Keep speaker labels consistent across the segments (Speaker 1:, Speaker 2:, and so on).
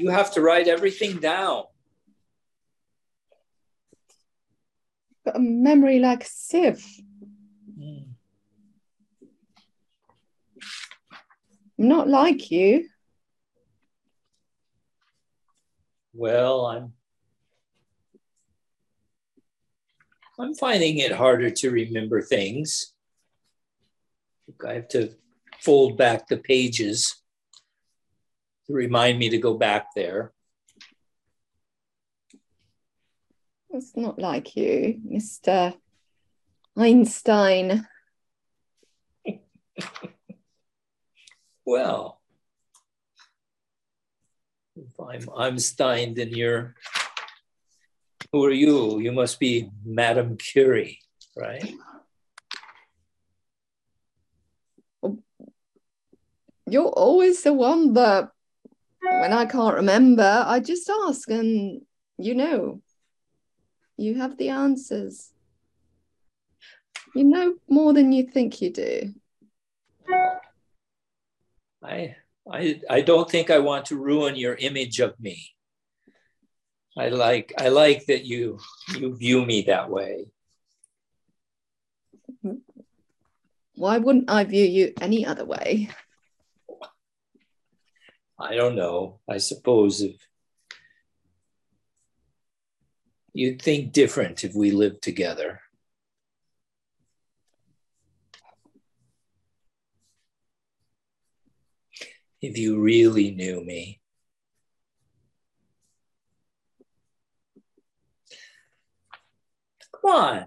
Speaker 1: You have to write everything down.
Speaker 2: Got a memory like a sieve. I'm not like you.
Speaker 1: Well, I'm finding it harder to remember things. I have to fold back the pages to remind me to go back there.
Speaker 2: It's not like you, Mr. Einstein.
Speaker 1: Well, if I'm Einstein, then who are you? You must be Madame Curie, right?
Speaker 2: You're always the one that, when I can't remember, I just ask and you know. You have the answers. You know more than you think you do.
Speaker 1: I don't think I want to ruin your image of me. I like that you view me that way.
Speaker 2: Why wouldn't I view you any other way?
Speaker 1: I don't know. I suppose if you'd think different if we lived together. If you really knew me. Come on.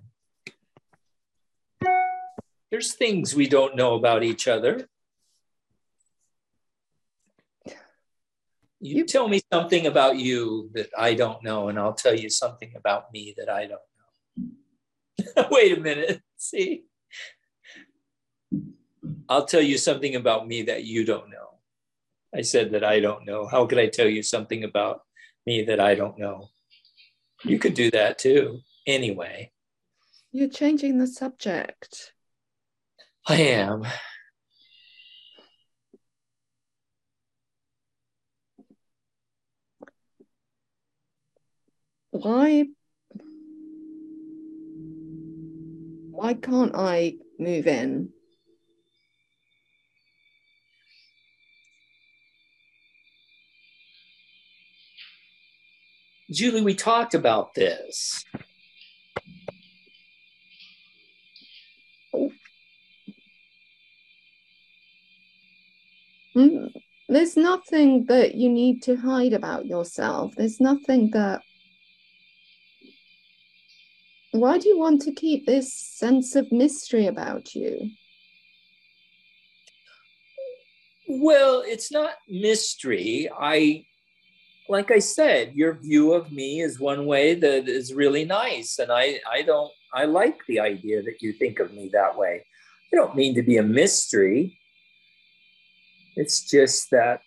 Speaker 1: There's things we don't know about each other. You tell me something about you that I don't know, and I'll tell you something about me that I don't know. Wait a minute. See? I'll tell you something about me that you don't know. I said that I don't know. How could I tell you something about me that I don't know? You could do that too. Anyway.
Speaker 2: You're changing the subject.
Speaker 1: I am.
Speaker 2: Why can't I move in?
Speaker 1: Julie, we talked about this.
Speaker 2: There's nothing that you need to hide about yourself. There's nothing that... Why do you want to keep this sense of mystery about you?
Speaker 1: Well, it's not mystery. Like I said, your view of me is one way that is really nice. And I like the idea that you think of me that way. I don't mean to be a mystery. It's just that,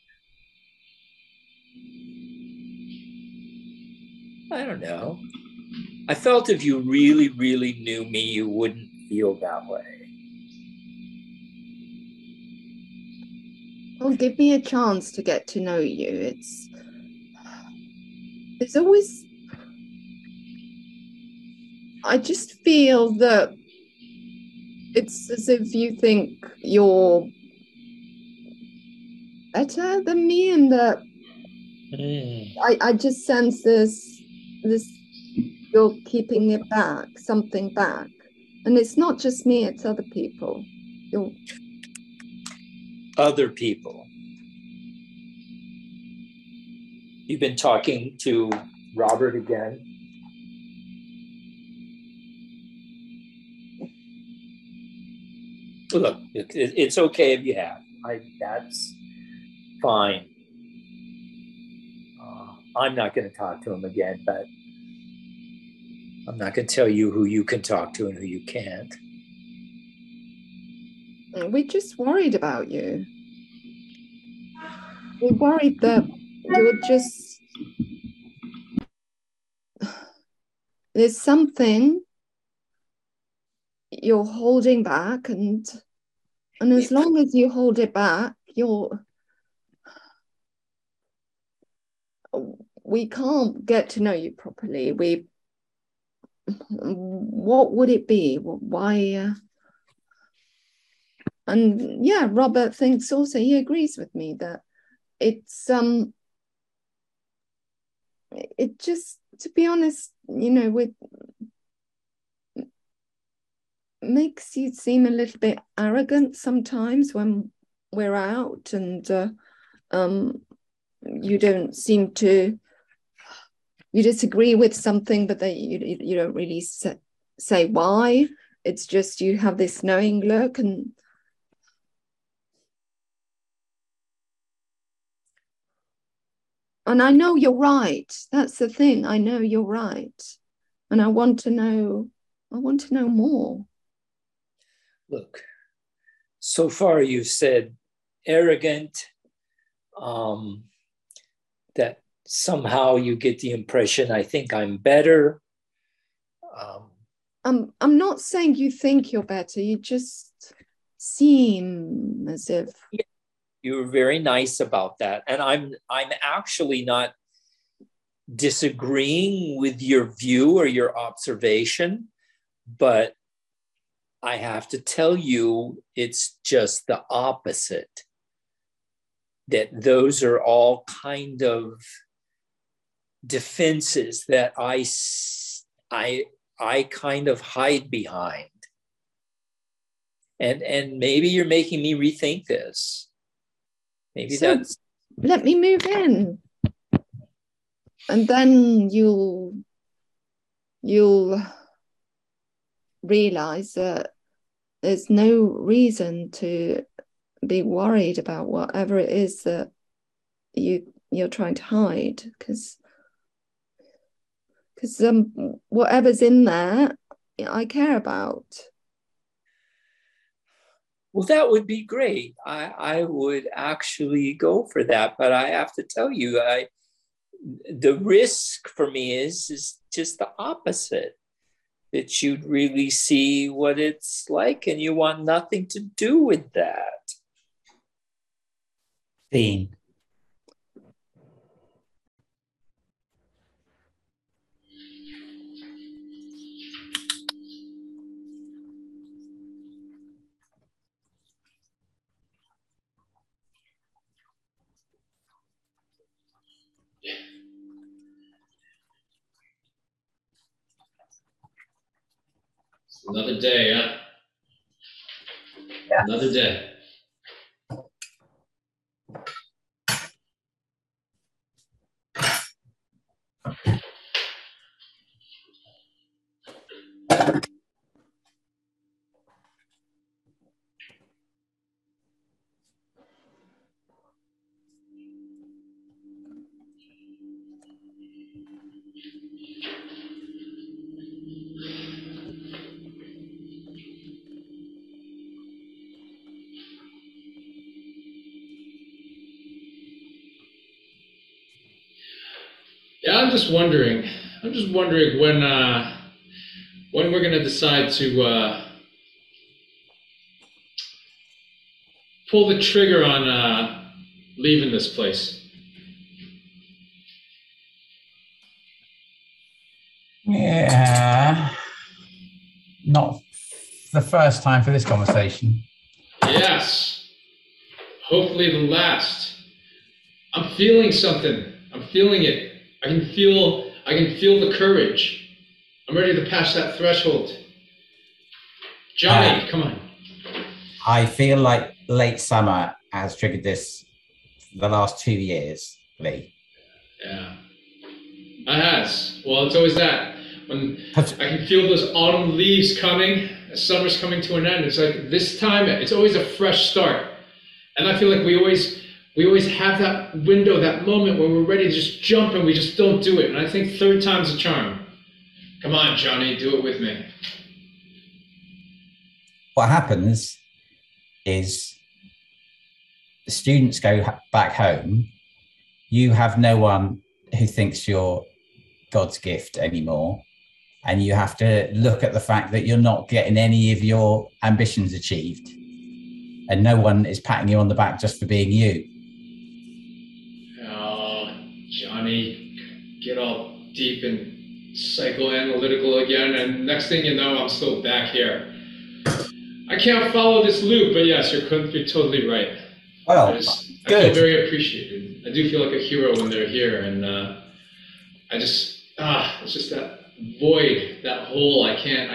Speaker 1: I don't know. I felt if you really, really knew me, you wouldn't feel that way.
Speaker 2: Well, give me a chance to get to know you. There's always... I just feel that it's as if you think you're better than me, and that I just sense this you're keeping it back, something back. And it's not just me, it's other people.
Speaker 1: Other people. You've been talking to Robert again? Look, it's okay if you have. That's fine. I'm not going to talk to him again, but I'm not going to tell you who you can talk to and who you can't.
Speaker 2: We're just worried about you. We're worried that you're just... There's something you're holding back, and as long as you hold it back, we can't get to know you properly. What would it be? Why? And yeah, Robert thinks also, he agrees with me that it's it just, to be honest, you know, it makes you seem a little bit arrogant sometimes when we're out, and you don't seem to, you disagree with something, but that you don't really say why. It's just you have this knowing look, and I know you're right. That's the thing. I know you're right. And I want to know more.
Speaker 1: Look, so far you've said arrogant, that somehow you get the impression I think I'm better.
Speaker 2: I'm not saying you think you're better. You just seem as if.
Speaker 1: Yeah, you were very nice about that. And I'm actually not disagreeing with your view or your observation, but I have to tell you, it's just the opposite. That those are all kind of defenses that I kind of hide behind. And maybe you're making me rethink this. Maybe
Speaker 2: so
Speaker 1: that's.
Speaker 2: Let me move in. And then you'll realize that there's no reason to be worried about whatever it is that you're trying to hide, because whatever's in there, I care about.
Speaker 1: Well, that would be great. I would actually go for that, but I have to tell you, the risk for me is just the opposite. That you'd really see what it's like, and you want nothing to do with that.
Speaker 3: Dean.
Speaker 4: Another day, huh? Yeah. Another day. Yeah, I'm just wondering when we're gonna decide to pull the trigger on leaving this place.
Speaker 3: Yeah, not the first time for this conversation.
Speaker 4: Yes, hopefully the last. I'm feeling something. I'm feeling it. I can feel the courage. I'm ready to pass that threshold. Johnny, come on.
Speaker 3: I feel like late summer has triggered this for the last 2 years, Lee.
Speaker 4: Yeah, it has. Well, it's always that. When I can feel those autumn leaves coming, summer's coming to an end. It's like this time, it's always a fresh start. And I feel like we always have that window, that moment where we're ready to just jump and we just don't do it. And I think third time's a charm. Come on, Johnny, do it with me.
Speaker 3: What happens is the students go back home. You have no one who thinks you're God's gift anymore. And you have to look at the fact that you're not getting any of your ambitions achieved. And no one is patting you on the back just for being you.
Speaker 4: Oh, Johnny, deep and psychoanalytical again, and next thing you know, I'm still back here. I can't follow this loop, but yes, you're totally right.
Speaker 3: Well,
Speaker 4: I
Speaker 3: good.
Speaker 4: feel very appreciated. I do feel like a hero when they're here, and it's just that void, that hole. I can't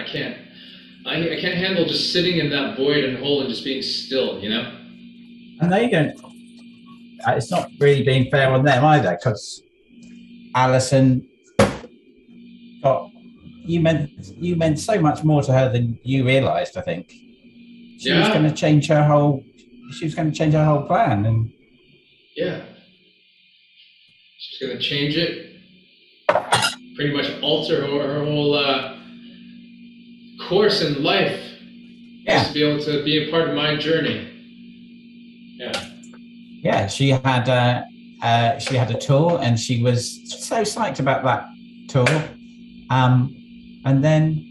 Speaker 4: handle just sitting in that void and hole and just being still, you know?
Speaker 3: And they don't, it's not really being fair on them either, because Alison, you meant so much more to her than you realised, I think. She was going to change her whole plan, and
Speaker 4: yeah, she's going to change it, pretty much alter her whole course in life, just to be able to be a part of my journey.
Speaker 3: Yeah, she had a tour, and she was so psyched about that tour, and then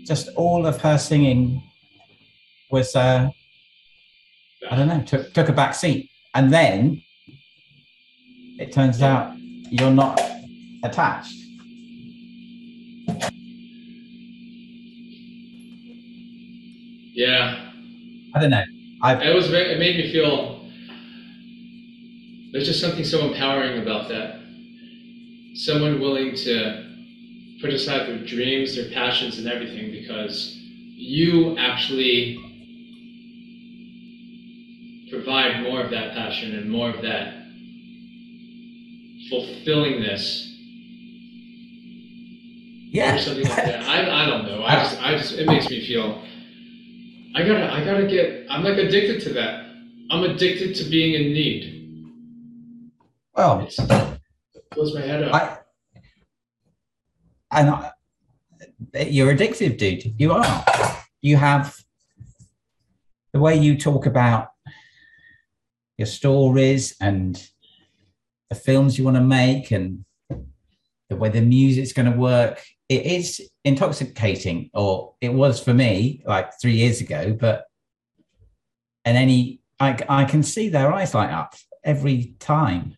Speaker 3: just all of her singing was I don't know, took a back seat, and then it turns out you're not attached.
Speaker 4: Yeah,
Speaker 3: I don't know.
Speaker 4: It made me feel there's just something so empowering about that. Someone willing to put aside their dreams, their passions, and everything because you actually provide more of that passion and more of that fulfillingness.
Speaker 3: Yeah.
Speaker 4: Or something like that. I don't know. I just it makes me feel I'm like addicted to that. I'm addicted to being in need.
Speaker 3: Well,
Speaker 4: it blows my head up.
Speaker 3: You're addictive, dude. You are. You have the way you talk about your stories and the films you want to make and the way the music's going to work. It is intoxicating, or it was for me like 3 years ago, I can see their eyes light up every time.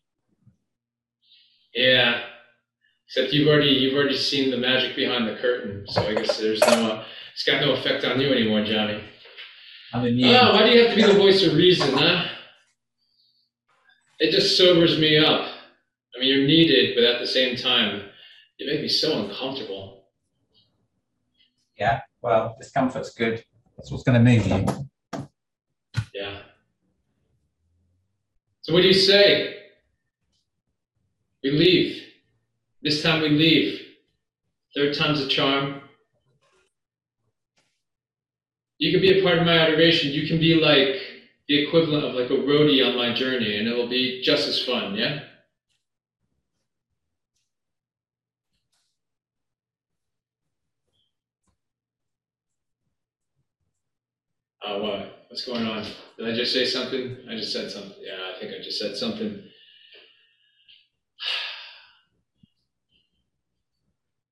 Speaker 4: Yeah. Except you've already seen the magic behind the curtain, so I guess it's got no effect on you anymore, Johnny.
Speaker 3: I'm immune.
Speaker 4: Oh, why do you have to be the voice of reason, huh? It just sobers me up. I mean, you're needed, but at the same time, you make me so uncomfortable.
Speaker 3: Yeah, well, discomfort's good. That's what's going to move you.
Speaker 4: Yeah. So what do you say? We leave. This time we leave. Third time's a charm. You can be a part of my adoration. You can be like the equivalent of like a roadie on my journey, and it'll be just as fun, yeah? Oh, what? What's going on? Did I just say something? I just said something. Yeah, I think I just said something.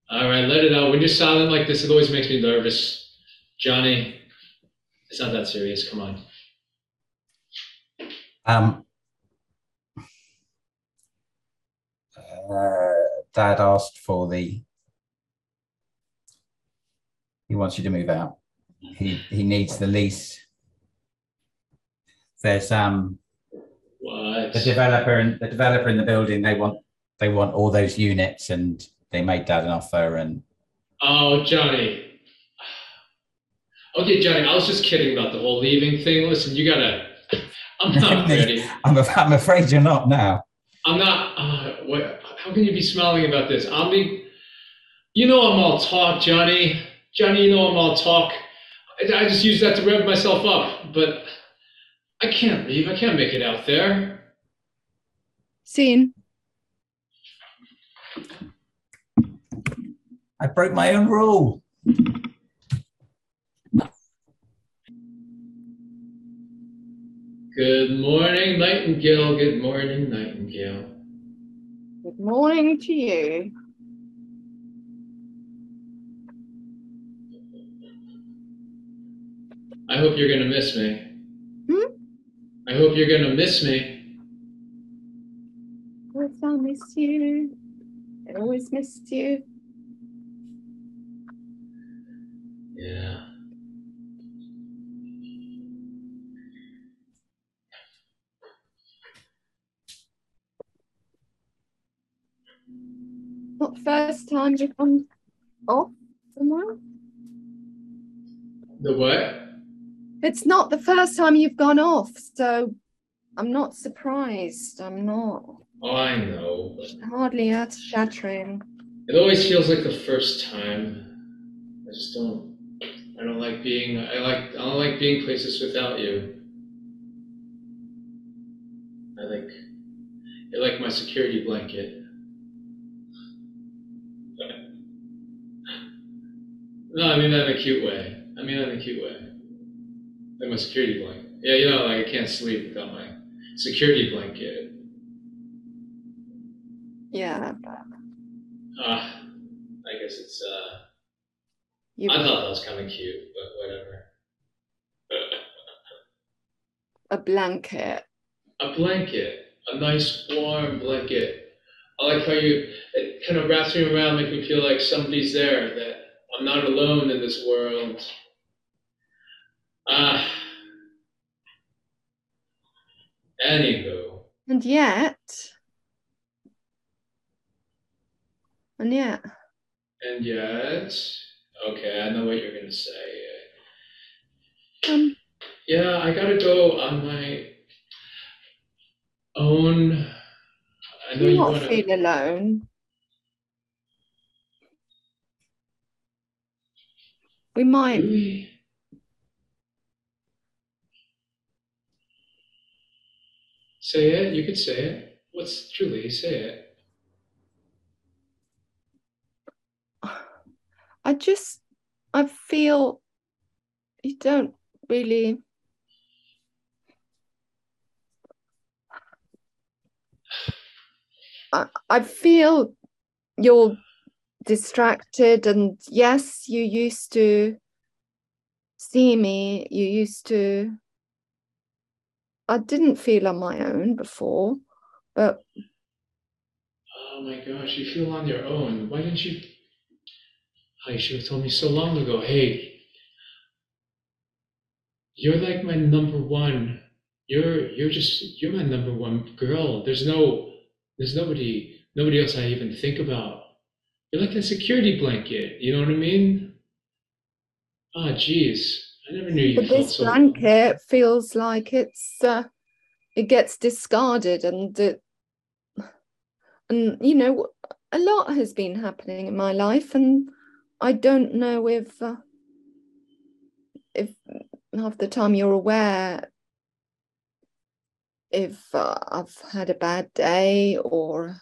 Speaker 4: All right, let it out. When you're silent like this, it always makes me nervous. Johnny, it's not that serious. Come on.
Speaker 3: Dad asked he wants you to move out. He needs the lease. There's
Speaker 4: what?
Speaker 3: the developer in the building. They want all those units, and they made Dad an offer. And
Speaker 4: oh, Johnny. Okay, Johnny, I was just kidding about the whole leaving thing. Listen, you gotta. I'm not ready.
Speaker 3: I'm afraid you're not now.
Speaker 4: I'm not. What? How can you be smiling about this? You know I'm all talk, Johnny. Johnny, you know I'm all talk. I just use that to rev myself up, but I can't leave. I can't make it out there.
Speaker 2: Scene.
Speaker 3: I broke my own rule.
Speaker 4: Good morning, Nightingale. Good morning, Nightingale.
Speaker 2: Good morning to you.
Speaker 4: I hope you're gonna miss me. I hope you're gonna miss me.
Speaker 2: Of course I'll miss you. I always missed you.
Speaker 4: Yeah.
Speaker 2: Not the first time you've gone off somewhere?
Speaker 4: The what?
Speaker 2: It's not the first time you've gone off, so I'm not surprised. I'm not.
Speaker 4: Oh, I know.
Speaker 2: Hardly earth-shattering.
Speaker 4: It always feels like the first time. I just don't. I don't like being. I don't like being places without you. You're like my security blanket. No, I mean that in a cute way. Like my security blanket. Yeah, you know, like I can't sleep without my security blanket.
Speaker 2: Yeah.
Speaker 4: I guess it's. I thought that was kind of cute, but whatever.
Speaker 2: A blanket.
Speaker 4: A blanket. A nice warm blanket. I like how it kind of wraps me around, make me feel like somebody's there, that I'm not alone in this world. Anywho.
Speaker 2: And yet.
Speaker 4: And yet, okay, I know what you're going to say. Yeah, I got to go on my own. I know
Speaker 2: you
Speaker 4: want
Speaker 2: not feel alone. We might.
Speaker 4: Really? Say it. You could say it. What's Julie? Say it.
Speaker 2: I feel you don't really. I feel you're distracted, and yes, you used to see me. I didn't feel on my own before, but.
Speaker 4: Oh my gosh, you feel on your own. Why didn't you? Oh, you should have told me so long ago. Hey, you're like my number one. You're my number one girl. There's nobody else I even think about. You're like a security blanket. You know what I mean? Ah, geez. I never knew you
Speaker 2: But
Speaker 4: felt
Speaker 2: this
Speaker 4: so.
Speaker 2: blanket feels like it gets discarded, and you know, a lot has been happening in my life, and I don't know if half the time you're aware if I've had a bad day or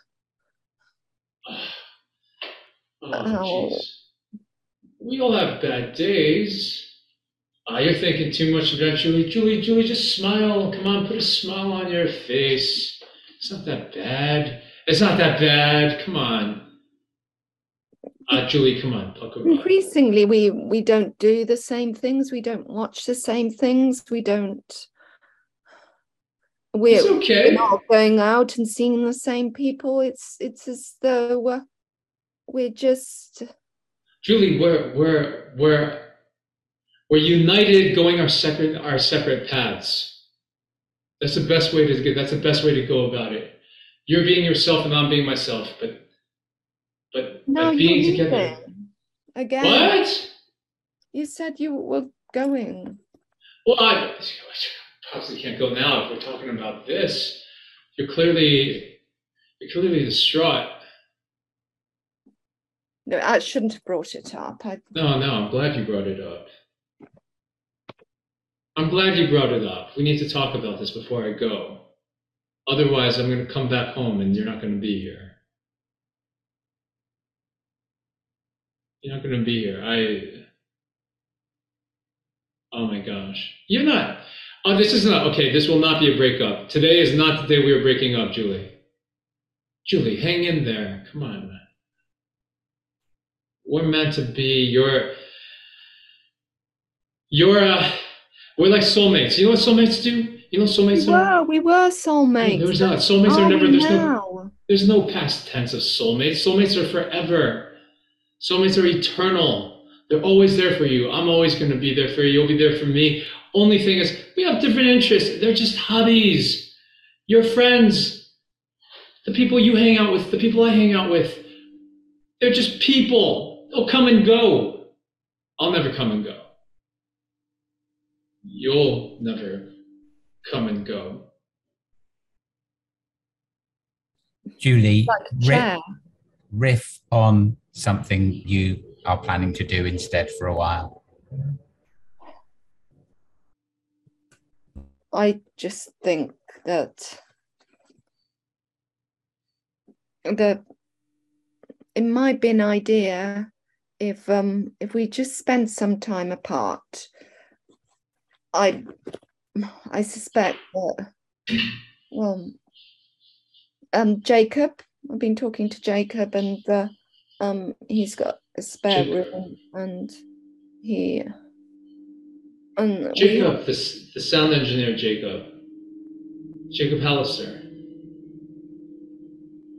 Speaker 4: Geez. We all have bad days. You're thinking too much about Julie. Julie, just smile. Come on, put a smile on your face. It's not that bad. Come on. Julie, come on, pucker up.
Speaker 2: Increasingly, we don't do the same things. We don't watch the same things. We're not going out and seeing the same people. It's as though we're just.
Speaker 4: Julie, we're united, going our separate paths. That's the best way to go about it. You're being yourself and I'm being myself, but
Speaker 2: no,
Speaker 4: being together.
Speaker 2: Again.
Speaker 4: What?
Speaker 2: You said you were going.
Speaker 4: Well, I obviously can't go now if we're talking about this. You're clearly distraught.
Speaker 2: No, I shouldn't have brought it up.
Speaker 4: No, I'm glad you brought it up. We need to talk about this before I go. Otherwise, I'm going to come back home and you're not going to be here. You're not going to be here. Oh my gosh. You're not. Oh, this is not. Okay, this will not be a breakup. Today is not the day we are breaking up, Julie. Julie, hang in there. Come on. We're meant to be. We're like soulmates. You know what soulmates do? You know what soulmates are?
Speaker 2: We were soulmates.
Speaker 4: Soulmates are never. There's
Speaker 2: no.
Speaker 4: There's no past tense of soulmates. Soulmates are forever. Soulmates are eternal. They're always there for you. I'm always going to be there for you. You'll be there for me. Only thing is, we have different interests. They're just hobbies. Your friends, the people you hang out with, the people I hang out with, they're just people. They'll come and go. I'll never come and go. You'll never come and go.
Speaker 3: Julie,
Speaker 2: Chair.
Speaker 3: riff on something you are planning to do instead for a while.
Speaker 2: I just think that it might be an idea if we just spend some time apart. I suspect that, well, Jacob, I've been talking to Jacob, and he's got a spare room, and
Speaker 4: Jacob, the sound engineer, Jacob Hallister.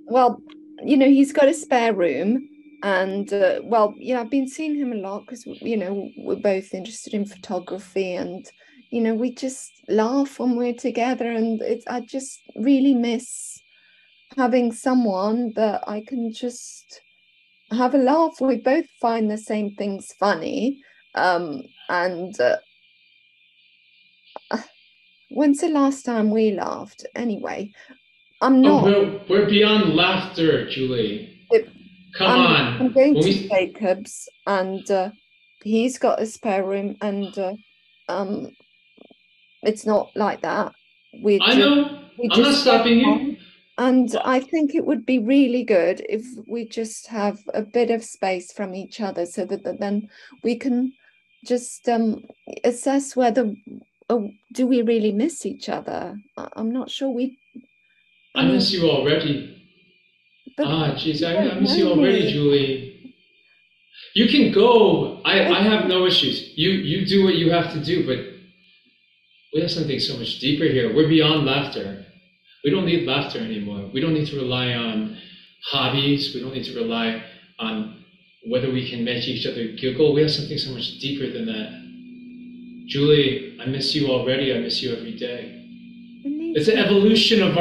Speaker 2: Well, you know, he's got a spare room, and well, yeah, I've been seeing him a lot because, you know, we're both interested in photography, and, you know, we just laugh when we're together, and I just really miss having someone that I can just have a laugh. We both find the same things funny, and when's the last time we laughed? Anyway, I'm not.
Speaker 4: Oh, we're beyond laughter, Julie. Come on.
Speaker 2: I'm going to Jacob's, and he's got a spare room, and it's not like that.
Speaker 4: I know. I'm not stopping you.
Speaker 2: And I think it would be really good if we just have a bit of space from each other, so that then we can just assess whether do we really miss each other. I'm not sure
Speaker 4: I miss you already. Jeez, I miss you already, Julie. You can go. I have no issues. You do what you have to do, but we have something so much deeper here. We're beyond laughter. We don't need laughter anymore. We don't need to rely on hobbies. We don't need to rely on whether we can make each other giggle. We have something so much deeper than that. Julie, I miss you already. I miss you every day. It's an evolution of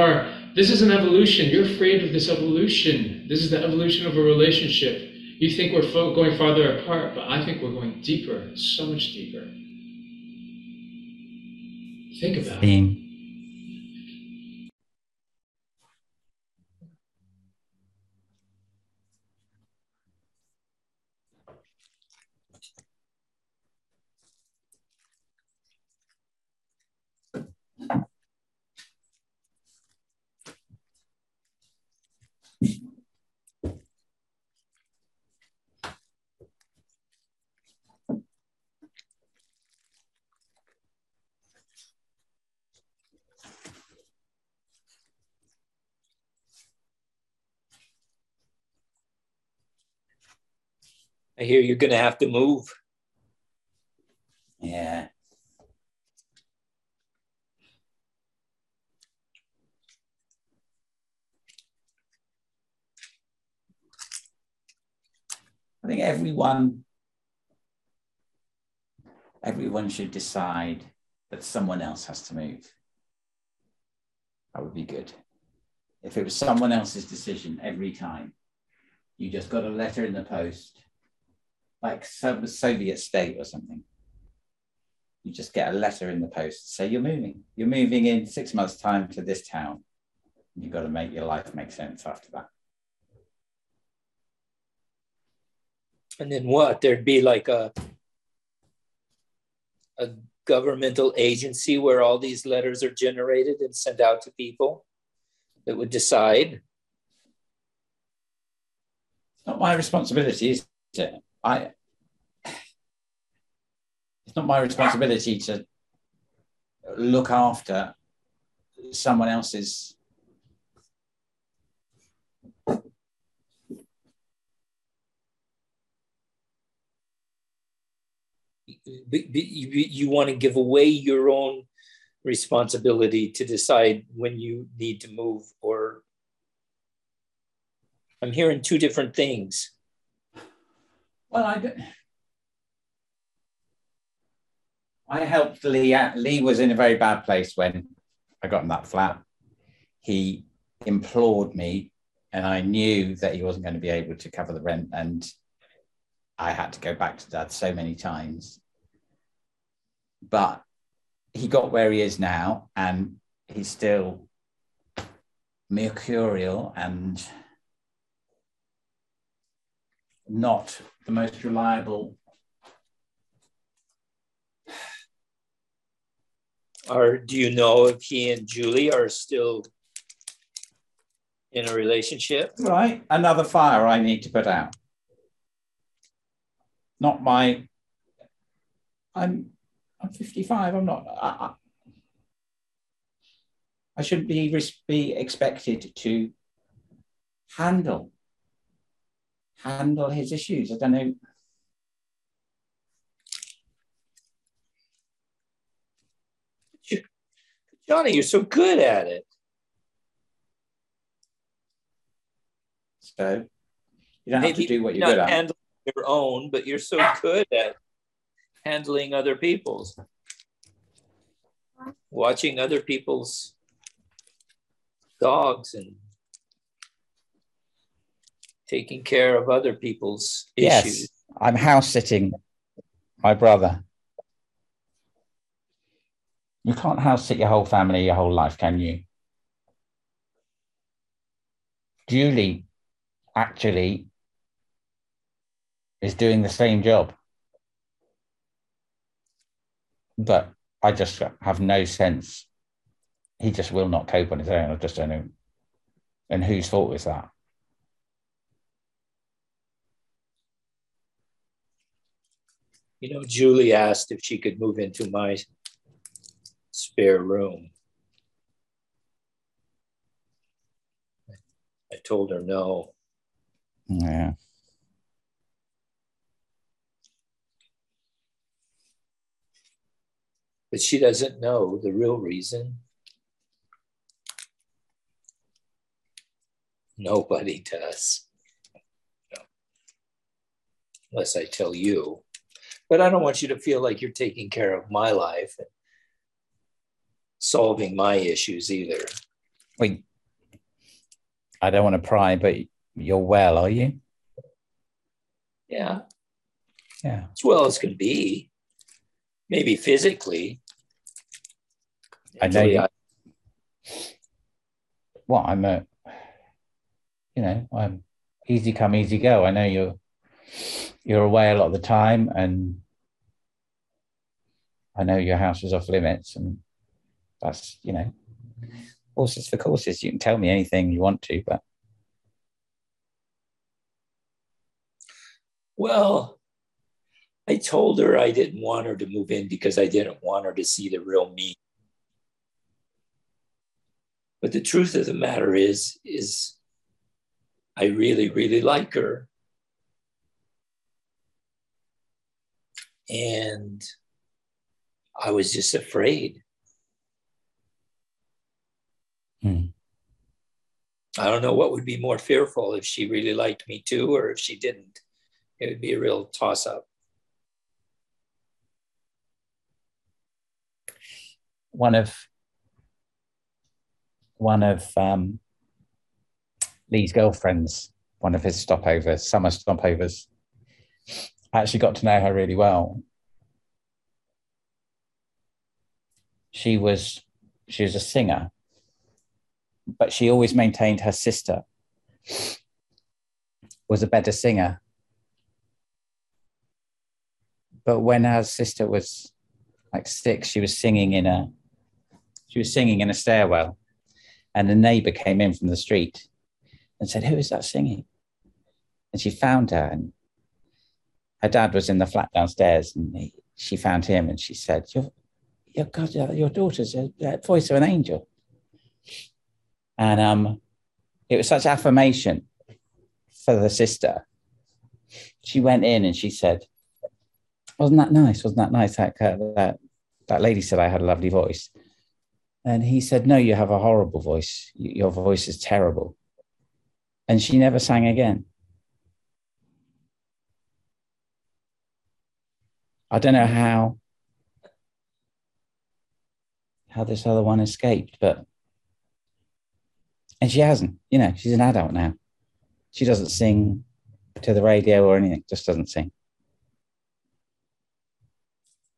Speaker 4: this is an evolution. You're afraid of this evolution. This is the evolution of a relationship. You think we're going farther apart, but I think we're going deeper, so much deeper. Think about it.
Speaker 1: I hear you're going to have to move.
Speaker 3: Yeah. I think everyone should decide that someone else has to move. That would be good. If it was someone else's decision every time, you just got a letter in the post, like some Soviet state or something. You just get a letter in the post, say you're moving. You're moving in 6 months' time to this town. You've got to make your life make sense after that.
Speaker 1: And then what? There'd be like a governmental agency where all these letters are generated and sent out to people that would decide.
Speaker 3: It's not my responsibility, is it? It's not my responsibility to look after someone else's.
Speaker 1: You want to give away your own responsibility to decide when you need to move, or I'm hearing two different things.
Speaker 3: Well, I helped Lee out. Lee was in a very bad place when I got in that flat. He implored me, and I knew that he wasn't going to be able to cover the rent, and I had to go back to Dad so many times. But he got where he is now, and he's still mercurial and not the most reliable.
Speaker 1: Or do you know if he and Julie are still in a relationship?
Speaker 3: Right, another fire I need to put out. Not my. I'm 55. I'm not. I shouldn't be expected to handle his issues. I don't know.
Speaker 1: Johnny, you're so good at it.
Speaker 3: So you don't have to do what you're good at.
Speaker 1: Handling your own, but you're so good at handling other people's. Watching other people's dogs and taking care of other people's issues.
Speaker 3: Yes, I'm house sitting my brother. You can't house sit your whole family your whole life, can you? Julie actually is doing the same job. But I just have no sense. He just will not cope on his own. I just don't know. And whose fault is that?
Speaker 1: You know, Julie asked if she could move into my spare room. I told her no.
Speaker 3: Yeah.
Speaker 1: But she doesn't know the real reason. Nobody does. No. Unless I tell you. But I don't want you to feel like you're taking care of my life and solving my issues either.
Speaker 3: Wait, I don't want to pry, but you're well, are you?
Speaker 1: Yeah.
Speaker 3: Yeah.
Speaker 1: As well as can be. Maybe physically.
Speaker 3: I know you. Well, I'm easy come, easy go. I know you're away a lot of the time, and I know your house is off limits, and that's, horses for courses. You can tell me anything you want to, but.
Speaker 1: Well, I told her I didn't want her to move in because I didn't want her to see the real me. But the truth of the matter is I really, really like her. And I was just afraid. I don't know what would be more fearful, if she really liked me too, or if she didn't. It would be a real toss-up.
Speaker 3: One of Lee's girlfriends, one of his stopovers, summer stopovers, I actually got to know her really well. She was a singer, but she always maintained her sister was a better singer. But when her sister was like 6, she was singing in a stairwell, and a neighbor came in from the street and said, "Who is that singing?" And she found her, and her dad was in the flat downstairs, and she found him, and she said, your daughter's a voice of an angel. And it was such affirmation for the sister. She went in and she said, wasn't that nice? Wasn't that nice? That lady said I had a lovely voice. And he said, no, you have a horrible voice. Your voice is terrible. And she never sang again. I don't know how this other one escaped, and she hasn't, she's an adult now. She doesn't sing to the radio or anything, just doesn't sing.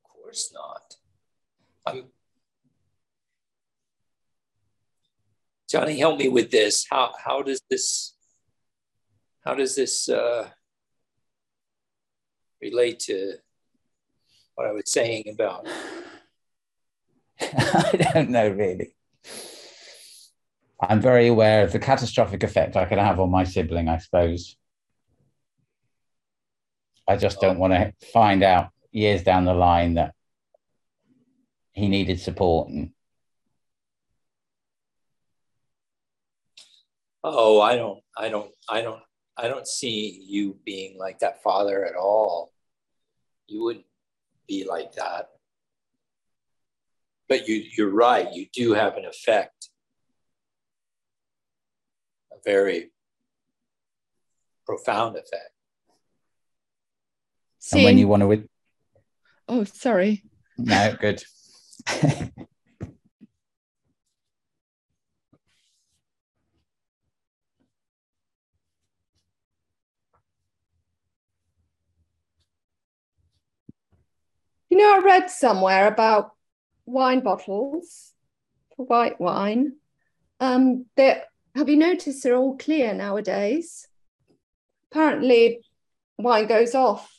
Speaker 1: Of course not. Johnny, help me with this. How does this relate to what I was saying about?
Speaker 3: I don't know, really. I'm very aware of the catastrophic effect I could have on my sibling, I suppose. I just don't want to find out years down the line that he needed support.
Speaker 1: Oh, I don't see you being like that father at all. You wouldn't be like that. But you're right. You do have an effect, a very profound effect.
Speaker 3: And when you want to...
Speaker 2: Oh, sorry.
Speaker 3: No, good.
Speaker 2: I read somewhere about wine bottles for white wine. Have you noticed they're all clear nowadays? Apparently, wine goes off.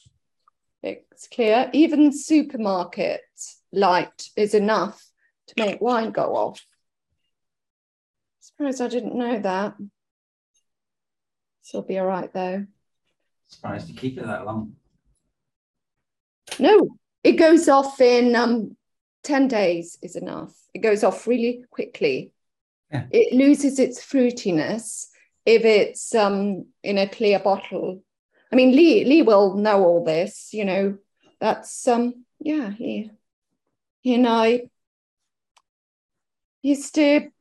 Speaker 2: It's clear. Even supermarket light is enough to make wine go off. I suppose I didn't know that. She'll be all right, though.
Speaker 3: Surprised you keep it that long.
Speaker 2: No, it goes off in 10 days is enough. It goes off really quickly.
Speaker 3: Yeah.
Speaker 2: It loses its fruitiness if it's in a clear bottle. I mean, Lee will know all this, That's yeah, he and I used to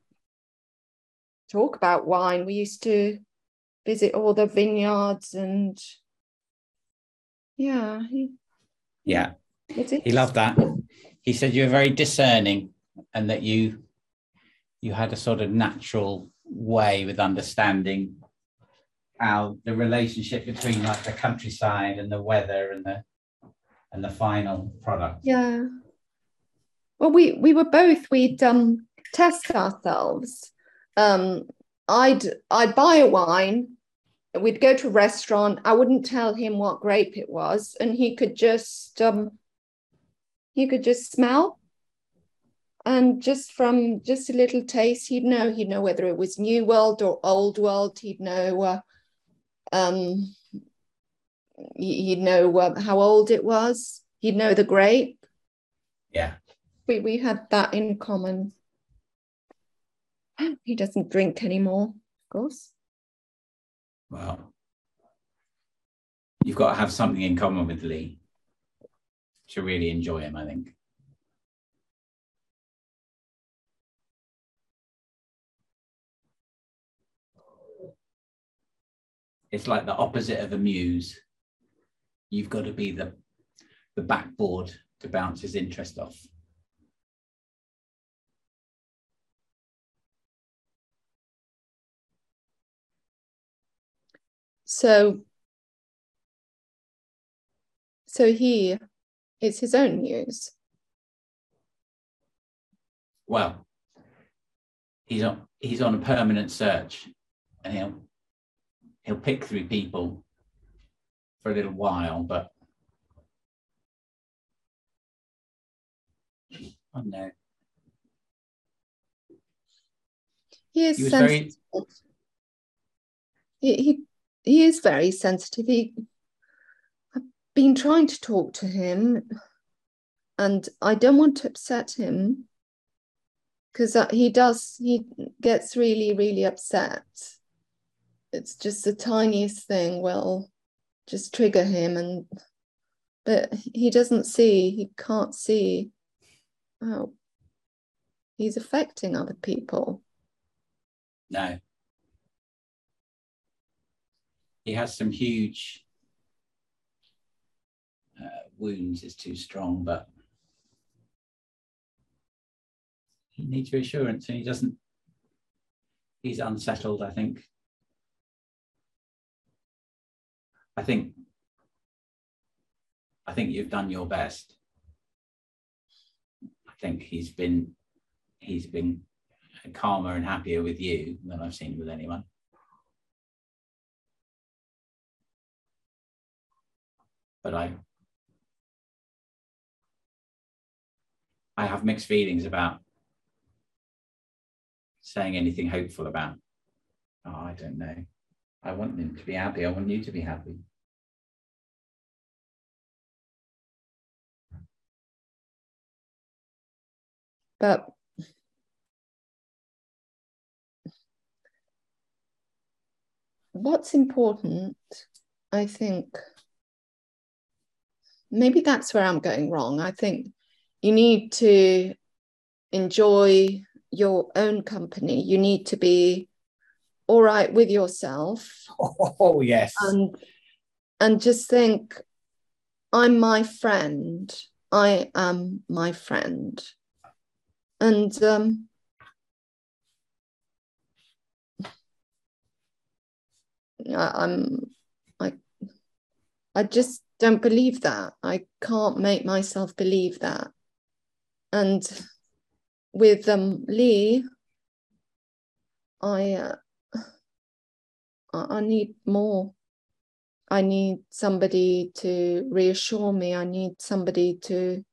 Speaker 2: talk about wine. We used to visit all the vineyards and yeah.
Speaker 3: He loved that. He said you were very discerning and that you had a sort of natural way with understanding how the relationship between like the countryside and the weather and the final product.
Speaker 2: Yeah. Well, we'd test ourselves. I'd buy a wine. We'd go to a restaurant. I wouldn't tell him what grape it was, and he could just smell, and just from just a little taste, he'd know whether it was New World or Old World. He'd know how old it was. He'd know the grape.
Speaker 3: Yeah.
Speaker 2: We had that in common. He doesn't drink anymore, of course.
Speaker 3: Well, you've got to have something in common with Lee to really enjoy him, I think. It's like the opposite of a muse. You've got to be the backboard to bounce his interest off.
Speaker 2: So it's his own muse.
Speaker 3: Well, he's on a permanent search, and he'll pick through people for a little while, but I don't know.
Speaker 2: He is sensitive. He is very sensitive. I've been trying to talk to him, and I don't want to upset him because he gets really, really upset. It's just the tiniest thing will just trigger him, but he can't see how he's affecting other people.
Speaker 3: No. he has some huge wounds is too strong, but he needs reassurance, and he's unsettled, I think. I think you've done your best. I think he's been calmer and happier with you than I've seen with anyone. But I have mixed feelings about saying anything hopeful about, oh, I don't know. I want him to be happy. I want you to be happy.
Speaker 2: But what's important, I think, maybe that's where I'm going wrong. I think you need to enjoy your own company. You need to be all right with yourself.
Speaker 3: Oh, yes.
Speaker 2: And just think, I'm my friend. I am my friend. And I just don't believe that. I can't make myself believe that. And with Lee, I need more. I need somebody to reassure me. I need somebody to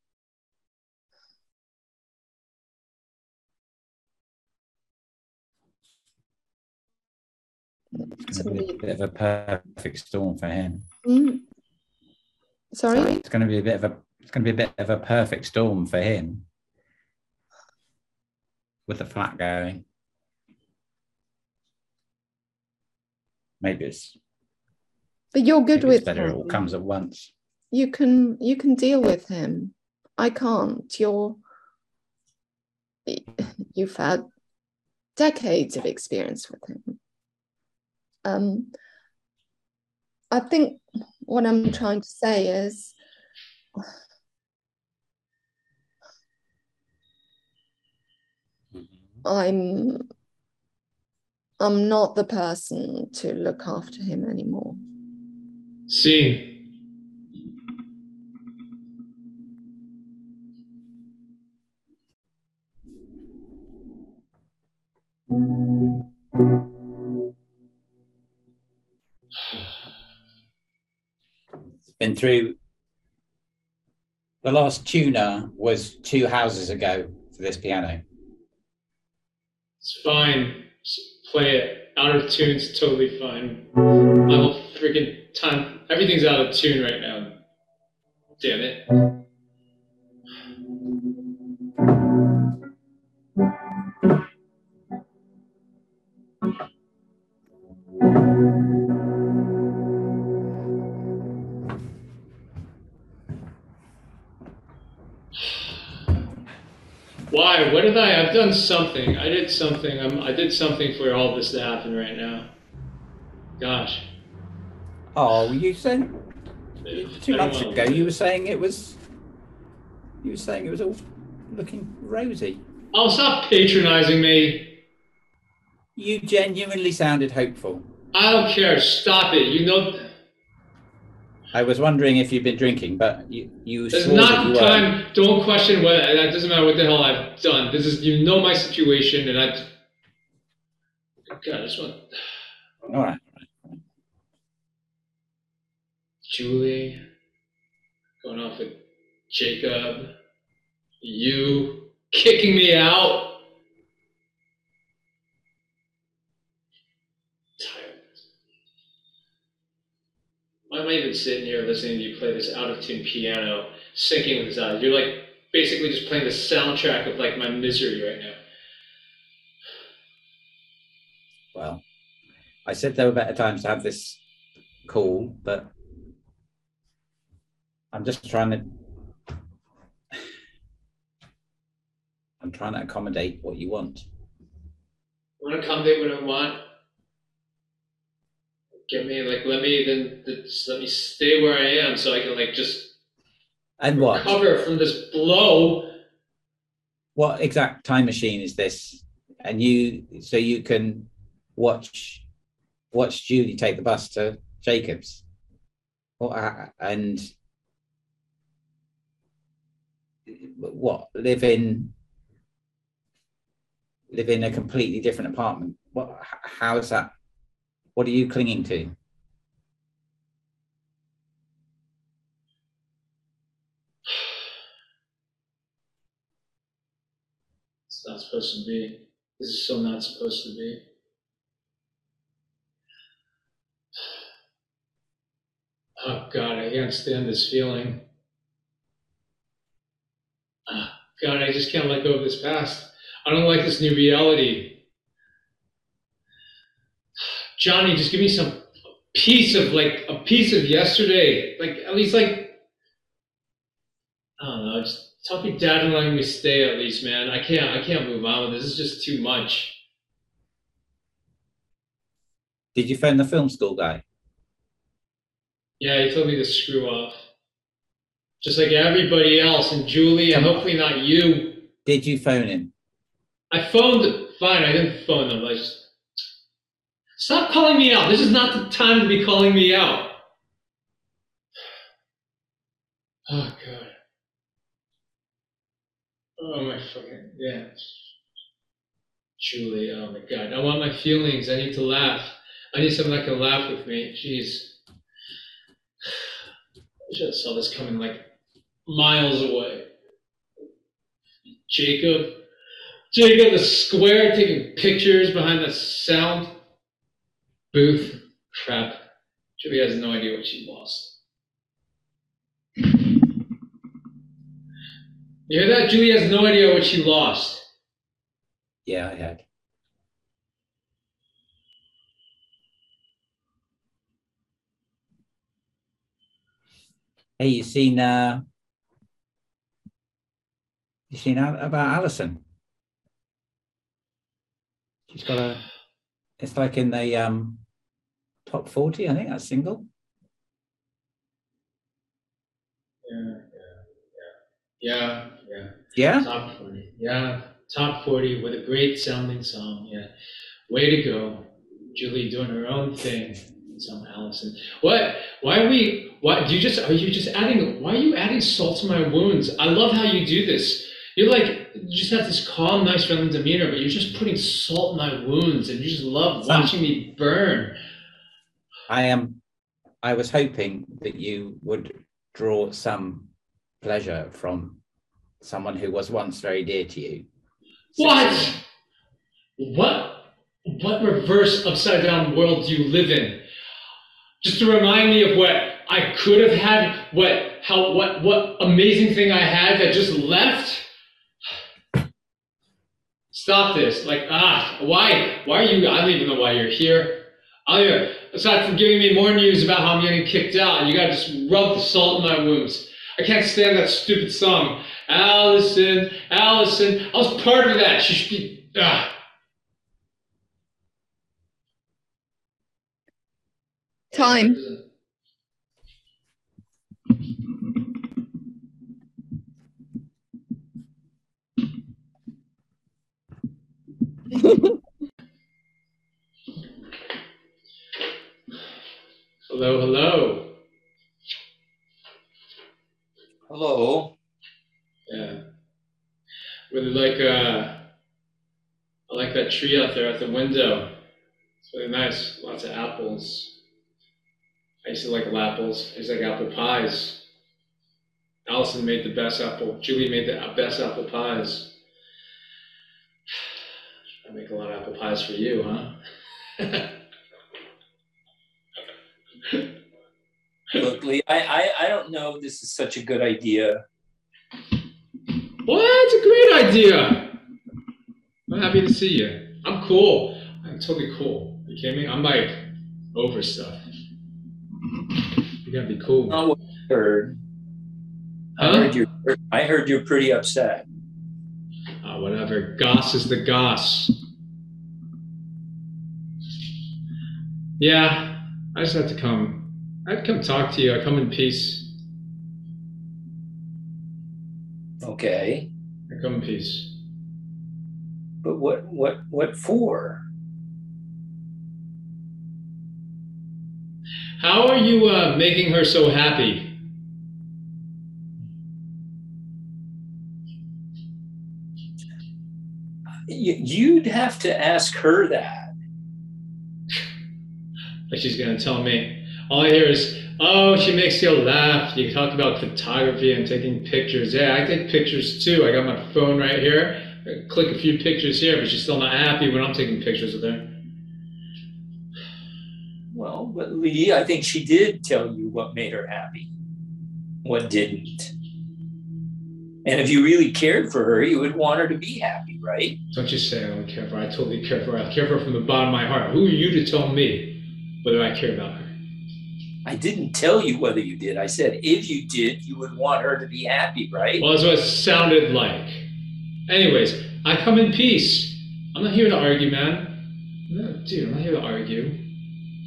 Speaker 3: It's going to be a bit of a perfect storm for him.
Speaker 2: Sorry?
Speaker 3: It's going to be a bit of a perfect storm for him with the flat going. Maybe it's.
Speaker 2: But you're good with
Speaker 3: better
Speaker 2: him.
Speaker 3: It all comes at once.
Speaker 2: You can deal with him. I can't. You've had decades of experience with him. I think what I'm trying to say is I'm not the person to look after him anymore.
Speaker 4: See.
Speaker 3: Been through. The last tuner was 2 houses ago for this piano.
Speaker 4: It's fine. Just play it. Out of tune's totally fine. My whole freaking time, everything's out of tune right now. Damn it. Why? What did I've done something. I did something. I did something for all this to happen right now. Gosh.
Speaker 3: Oh, you said 2 months ago you were saying it was. You were saying it was all looking rosy.
Speaker 4: Oh, stop patronizing me.
Speaker 3: You genuinely sounded hopeful.
Speaker 4: I don't care. Stop it. You know.
Speaker 3: I was wondering if you'd been drinking, but you
Speaker 4: There's
Speaker 3: swore
Speaker 4: not
Speaker 3: that you
Speaker 4: time.
Speaker 3: weren't.
Speaker 4: Don't question what. That doesn't matter what the hell I've done. This is, you know, my situation, and I. God, this one.
Speaker 3: All right.
Speaker 4: Julie, going off with Jacob, you kicking me out. Tired. Why am I even sitting here listening to you play this out of tune piano, syncing with this out? You're like basically just playing the soundtrack of like my misery right now.
Speaker 3: Well, I said there were better times to have this call, but I'm just trying to. I'm trying to accommodate what you want.
Speaker 4: I want to accommodate what I want. Get me, like, let me stay where I am so I can, like, just
Speaker 3: and
Speaker 4: recover from this blow.
Speaker 3: What exact time machine is this? And so you can watch Julie take the bus to Jacobs, and what, live in a completely different apartment. How is that? What are you clinging to?
Speaker 4: It's not supposed to be. This is so not supposed to be. Oh God, I can't stand this feeling. Oh, God, I just can't let go of this past. I don't like this new reality. Johnny, just give me some piece of yesterday. Like, at least, like, I don't know, just talk your dad and letting me stay at least, man. I can't move on with this. This is just too much.
Speaker 3: Did you phone the film school guy?
Speaker 4: Yeah, he told me to screw off. Just like everybody else, and Julie, and hopefully not you.
Speaker 3: Did you phone him?
Speaker 4: I phoned him. Fine, I didn't phone him. I just... Stop calling me out. This is not the time to be calling me out. Oh, God. Oh, my fucking... Yeah. Julie, oh, my God. I want my feelings. I need to laugh. I need someone that can laugh with me. Jeez. I should have saw this coming, like, miles away. Jacob the square taking pictures behind the sound booth. Crap. Julie has no idea what she lost. You hear that? Julie has no idea what she lost.
Speaker 3: Yeah, I had. Hey, you seen about Alison? She's got it's like in the top 40, I think, that single. Yeah.
Speaker 4: Top 40. Yeah, top 40 with a great sounding song. Yeah, way to go, Julie, doing her own thing. Some Allison. What? Why are we? Why do you just? Are you just adding? Why are you adding salt to my wounds? I love how you do this. You're like, you just have this calm, nice, friendly demeanor, but you're just putting salt in my wounds, and you just love watching me burn.
Speaker 3: I was hoping that you would draw some pleasure from someone who was once very dear to you.
Speaker 4: What? What reverse upside down world do you live in? Just to remind me of what I could have had, what amazing thing I had that just left? Stop this. Like, why are you, I don't even know why you're here. Aside from giving me more news about how I'm getting kicked out, you gotta just rub the salt in my wounds. I can't stand that stupid song. Allison, I was part of that. She should be,
Speaker 2: Time.
Speaker 4: Hello.
Speaker 1: Hello.
Speaker 4: Yeah. Really I like that tree out there at the window. It's really nice. Lots of apples. I used to like apples. I used to like apple pies. Allison made the best Julie made the best apple pies. I make a lot of apple pies for you, huh?
Speaker 1: Look, Lee, I don't know if this is such a good idea.
Speaker 4: What? It's a great idea. I'm happy to see you. I'm cool. I'm totally cool. You kidding me? I'm like over stuff. You gotta be cool.
Speaker 1: Not what I heard.
Speaker 4: Huh?
Speaker 1: I heard you're pretty upset.
Speaker 4: Whatever. Goss is the goss. Yeah, I just had to come. I'd come talk to you. I come in peace.
Speaker 1: Okay.
Speaker 4: I come in peace.
Speaker 1: But what for?
Speaker 4: How are you making her so happy?
Speaker 1: You'd have to ask her that.
Speaker 4: Like she's gonna tell me. All I hear is, oh, she makes you laugh. You talked about photography and taking pictures. Yeah, I take pictures too. I got my phone right here. I click a few pictures here, but she's still not happy when I'm taking pictures of her.
Speaker 1: Well, but Lee, I think she did tell you what made her happy, what didn't. And if you really cared for her, you would want her to be happy, right?
Speaker 4: Don't you say I don't care for her. I totally care for her. I care for her from the bottom of my heart. Who are you to tell me whether I care about her?
Speaker 1: I didn't tell you whether you did. I said if you did, you would want her to be happy, right?
Speaker 4: Well, that's what it sounded like. Anyways, I come in peace. I'm not here to argue, man. No, dude, I'm not here to argue.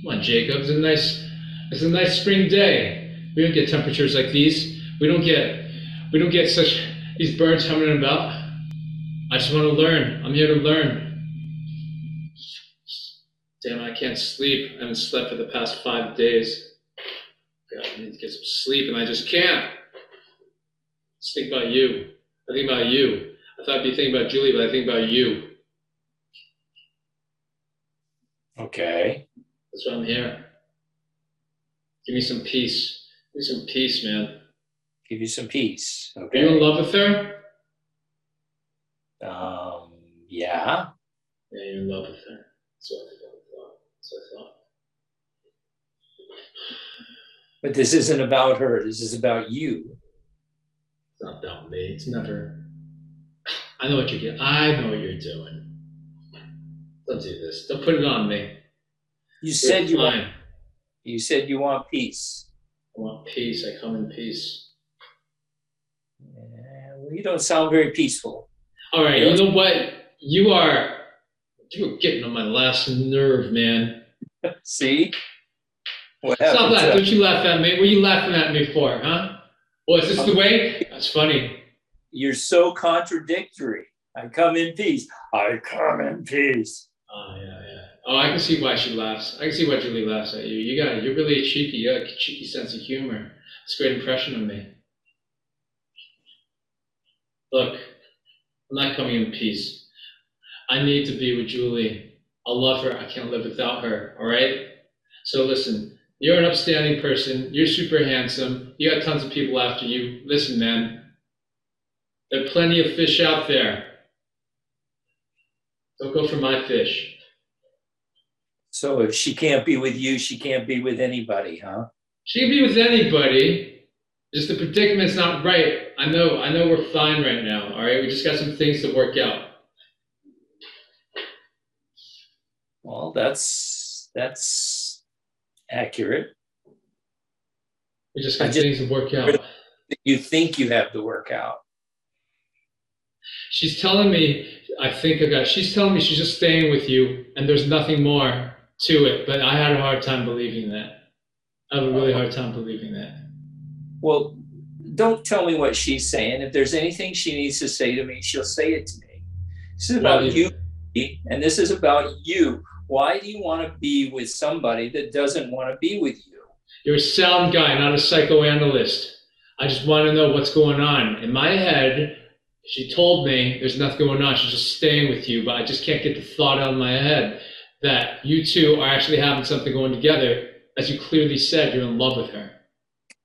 Speaker 4: Come on, Jacob. It's a nice spring day. We don't get temperatures like these. We don't get such these birds humming about. I just want to learn. I'm here to learn. Damn, I can't sleep. I haven't slept for the past 5 days. God, I need to get some sleep, and I just can't. Just think about you. I think about you. I thought I'd be thinking about Julie, but I think about you.
Speaker 1: Okay.
Speaker 4: That's why I'm here. Give me some peace. Give me some peace, man.
Speaker 1: Give you some peace. Okay.
Speaker 4: Are you in love with her?
Speaker 1: Yeah.
Speaker 4: Yeah, you're in love with her. That's what I thought.
Speaker 1: But this isn't about her. This is about you.
Speaker 4: It's not about me. It's never. I know what you're doing. I know what you're doing. Don't do this. Don't put it on me.
Speaker 1: You said you want peace.
Speaker 4: I want peace. I come in peace.
Speaker 1: Yeah, well, you don't sound very peaceful.
Speaker 4: All right. You know what? You're getting on my last nerve, man.
Speaker 1: See? What happened?
Speaker 4: Stop that. Don't you laugh at me. What are you laughing at me for, huh? Oh, is this the way? That's funny.
Speaker 1: You're so contradictory. I come in peace. I come in peace.
Speaker 4: Oh, yeah. Oh, I can see why she laughs. I can see why Julie laughs at you. You're really cheeky. You got a cheeky sense of humor. It's a great impression of me. Look, I'm not coming in peace. I need to be with Julie. I love her. I can't live without her, all right? So listen, you're an upstanding person. You're super handsome. You got tons of people after you. Listen, man, there are plenty of fish out there. Don't go for my fish.
Speaker 1: So if she can't be with you, she can't be with anybody, huh?
Speaker 4: She can be with anybody. Just the predicament's not right. I know we're fine right now, all right? We just got some things to work out.
Speaker 1: Well, that's accurate.
Speaker 4: We just got things to work out.
Speaker 1: You think you have to work out.
Speaker 4: She's telling me, she's telling me she's just staying with you and there's nothing more to it, but I had a hard time believing that. I have a really hard time believing that.
Speaker 1: Well, don't tell me what she's saying. If there's anything she needs to say to me, she'll say it to me. This is about you, and this is about you. Why do you want to be with somebody that doesn't want to be with you?
Speaker 4: You're a sound guy, not a psychoanalyst. I just want to know what's going on. In my head, she told me there's nothing going on. She's just staying with you, but I just can't get the thought out of my head that you two are actually having something going together. As you clearly said, you're in love with her.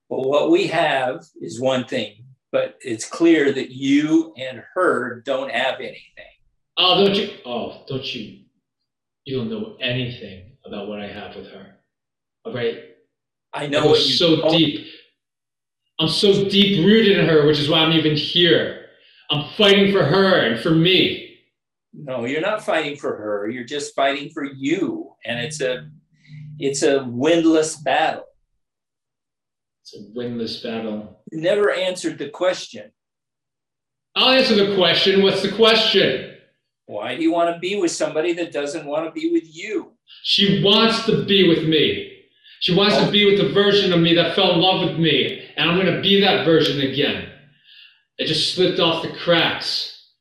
Speaker 1: Well, what we have is one thing, but it's clear that you and her don't have anything.
Speaker 4: Don't you? You don't know anything about what I have with her. All right?
Speaker 1: I know what you
Speaker 4: so deep. I'm so deep rooted in her, which is why I'm even here. I'm fighting for her and for me.
Speaker 1: No, you're not fighting for her. You're just fighting for you. And it's a windless battle.
Speaker 4: It's a windless battle.
Speaker 1: You never answered the question.
Speaker 4: I'll answer the question. What's the question?
Speaker 1: Why do you want to be with somebody that doesn't want to be with you?
Speaker 4: She wants to be with me. She wants to be with the version of me that fell in love with me, and I'm going to be that version again. It just slipped off the cracks.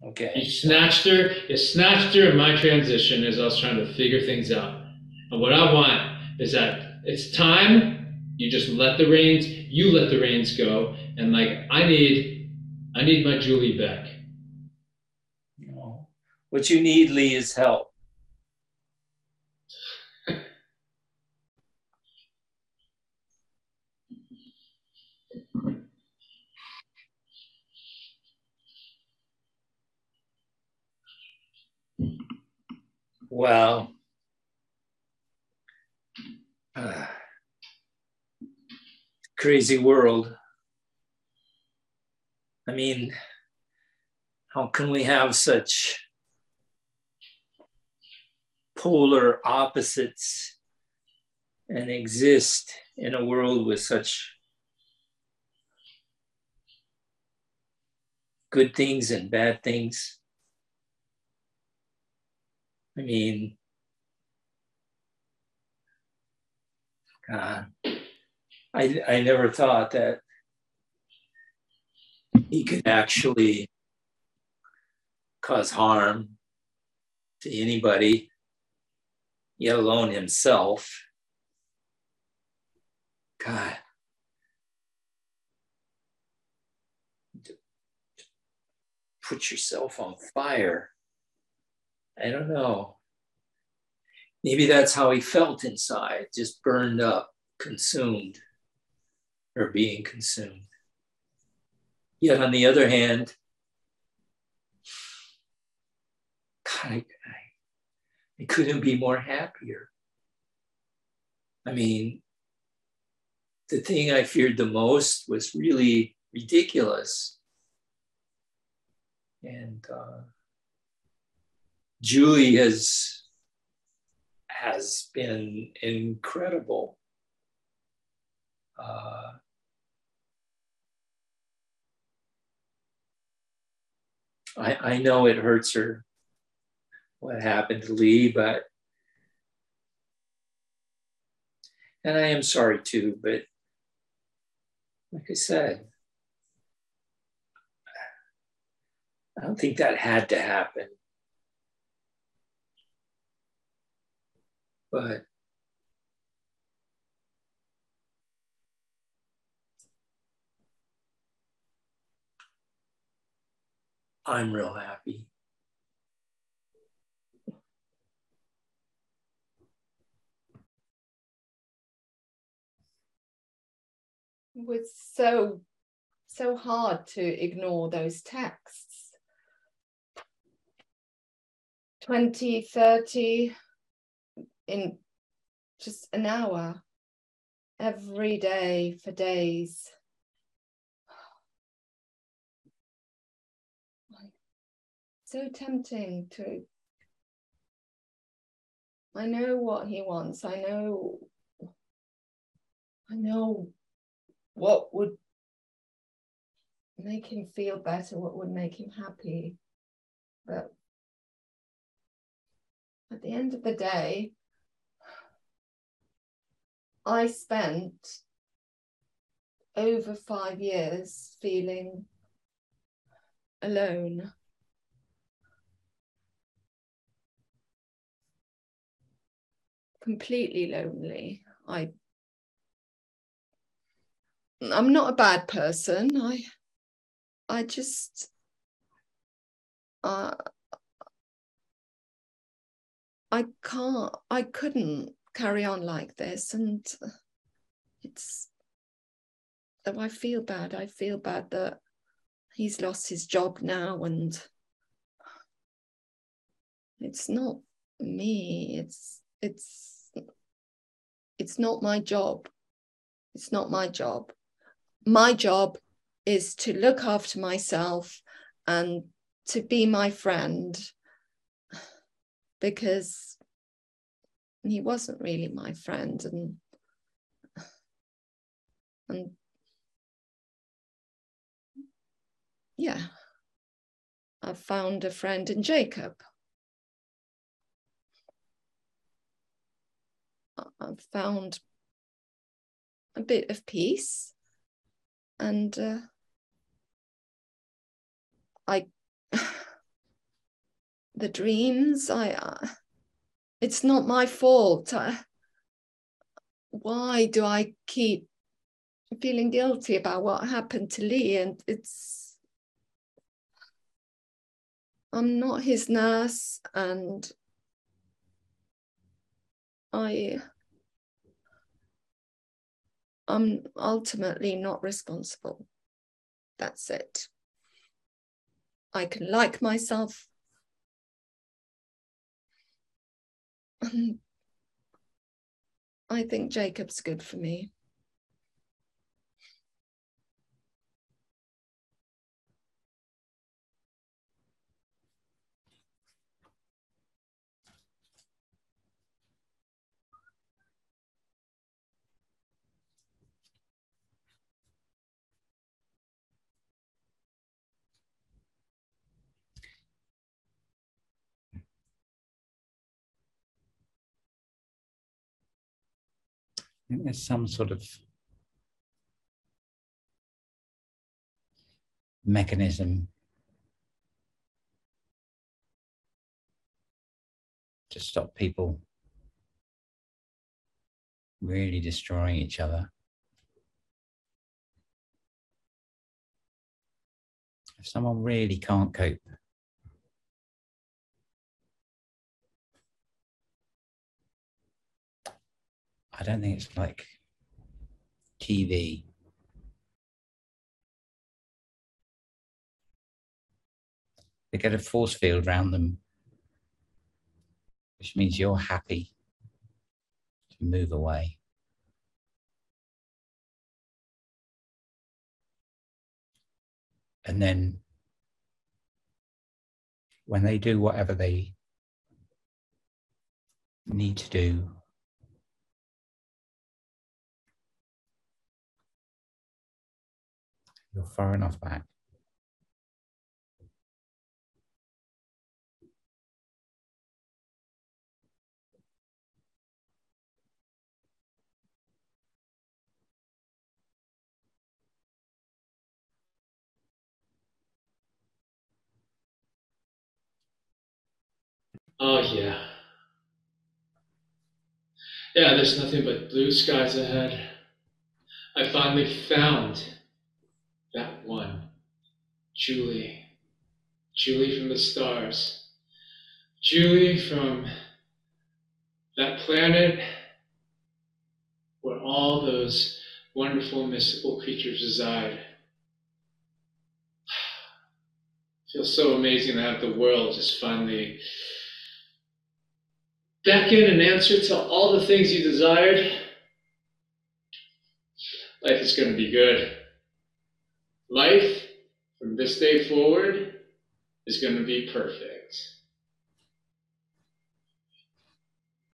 Speaker 1: Okay.
Speaker 4: You snatched her in my transition as I was trying to figure things out. And what I want is that it's time, you just let the reins go, and like I need my Julie back.
Speaker 1: No. What you need, Lee, is help. Well, crazy world. I mean, how can we have such polar opposites and exist in a world with such good things and bad things? I mean, God, I never thought that he could actually cause harm to anybody, yet alone himself. God. Put yourself on fire. I don't know. Maybe that's how he felt inside, just burned up, consumed, or being consumed. Yet on the other hand, God, I couldn't be more happier. I mean, the thing I feared the most was really ridiculous. And Julie has been incredible. I know it hurts her what happened to Lee, and I am sorry too, but like I said, I don't think that had to happen. But I'm real happy.
Speaker 2: It was so hard to ignore those texts. 20, 30 in just an hour, every day for days. So tempting to, I know what he wants. I know what would make him feel better, what would make him happy. But at the end of the day, I spent over 5 years feeling alone. Completely lonely. I'm not a bad person. I just I couldn't carry on like this, and it's, though I feel bad that he's lost his job now, and it's not me, it's not my job. It's not my job. My job is to look after myself and to be my friend, because he wasn't really my friend, and yeah, I've found a friend in Jacob. I've found a bit of peace, and the dreams, it's not my fault. Why do I keep feeling guilty about what happened to Lee? And I'm not his nurse, and I'm ultimately not responsible. That's it. I can like myself. I think Jacob's good for me.
Speaker 3: I think there's some sort of mechanism to stop people really destroying each other. If someone really can't cope, I don't think it's like TV. They get a force field around them, which means you're happy to move away. And then when they do whatever they need to do, you're far enough back.
Speaker 4: Oh, yeah. Yeah, there's nothing but blue skies ahead. I finally found that one. Julie. Julie from the stars. Julie from that planet where all those wonderful mystical creatures reside. It feels so amazing to have the world just finally beckon and answer to all the things you desired. Life is going to be good. Life, from this day forward, is going to be perfect.